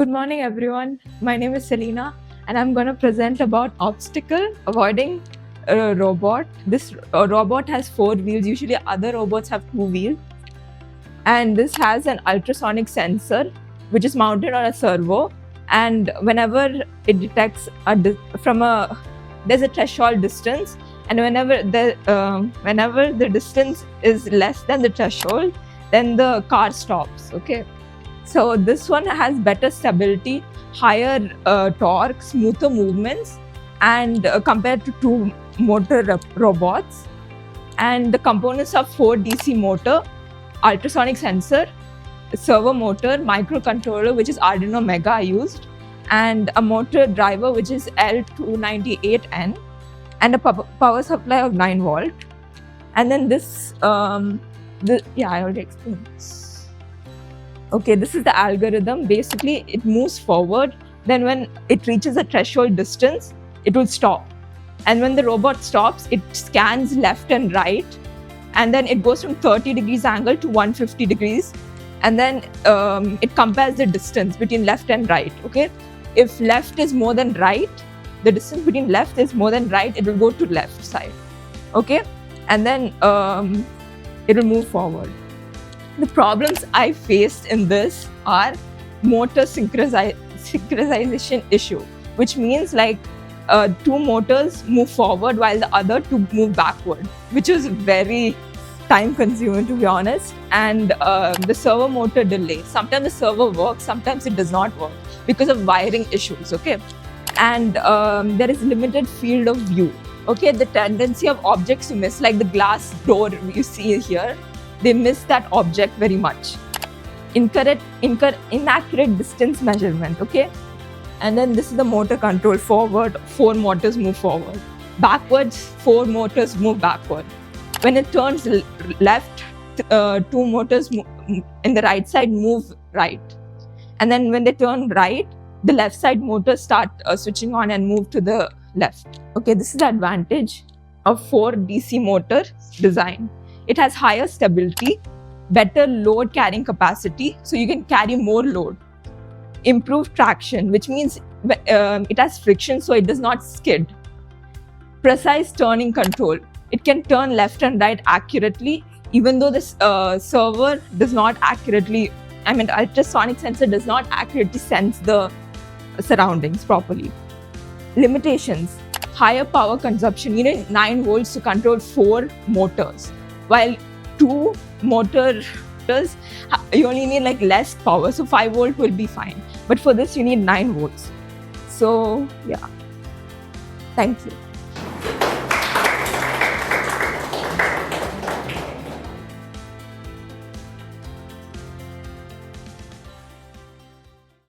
Good morning, everyone. My name is Selena, and I'm going to present about obstacle avoiding a robot. This robot has 4 wheels. Usually, other robots have 2 wheels, and this has an ultrasonic sensor which is mounted on a servo. And whenever it detects there's a threshold distance, and whenever the distance is less than the threshold, then the car stops. Okay. So this one has better stability, higher torque, smoother movements, and compared to two motor robots. And the components are 4 DC motor, ultrasonic sensor, servo motor, microcontroller, which is Arduino Mega I used, and a motor driver, which is L298N, and a power supply of 9 volt. And then this, I already explained this. Okay, this is the algorithm. Basically, it moves forward. Then when it reaches a threshold distance, it will stop. And when the robot stops, it scans left and right. And then it goes from 30 degrees angle to 150 degrees. And then it compares the distance between left and right. Okay, if left is more than right, the distance between left is more than right, it will go to left side. Okay, and then it will move forward. The problems I faced in this are motor synchronization issue, which means like 2 motors move forward while the other 2 move backward, which is very time consuming, to be honest. And the servo motor delay. Sometimes the servo works, sometimes it does not work because of wiring issues. Okay, and there is limited field of view. Okay, the tendency of objects to miss, like the glass door you see here, they miss that object very much. Inaccurate distance measurement. Okay, and then this is the motor control. Forward, 4 motors move forward. Backwards, 4 motors move backward. When it turns left, 2 motors in the right side move right. And then when they turn right, the left side motors start switching on and move to the left. Okay, this is the advantage of 4 DC motor design. It has higher stability, better load carrying capacity, so you can carry more load. Improved traction, which means it has friction, so it does not skid. Precise turning control. It can turn left and right accurately, even though this server does not accurately, ultrasonic sensor does not accurately sense the surroundings properly. Limitations. Higher power consumption. You need 9 volts to control 4 motors. While 2 motors, you only need like less power, so 5 volt will be fine. But for this, you need 9 volts. So yeah, thank you.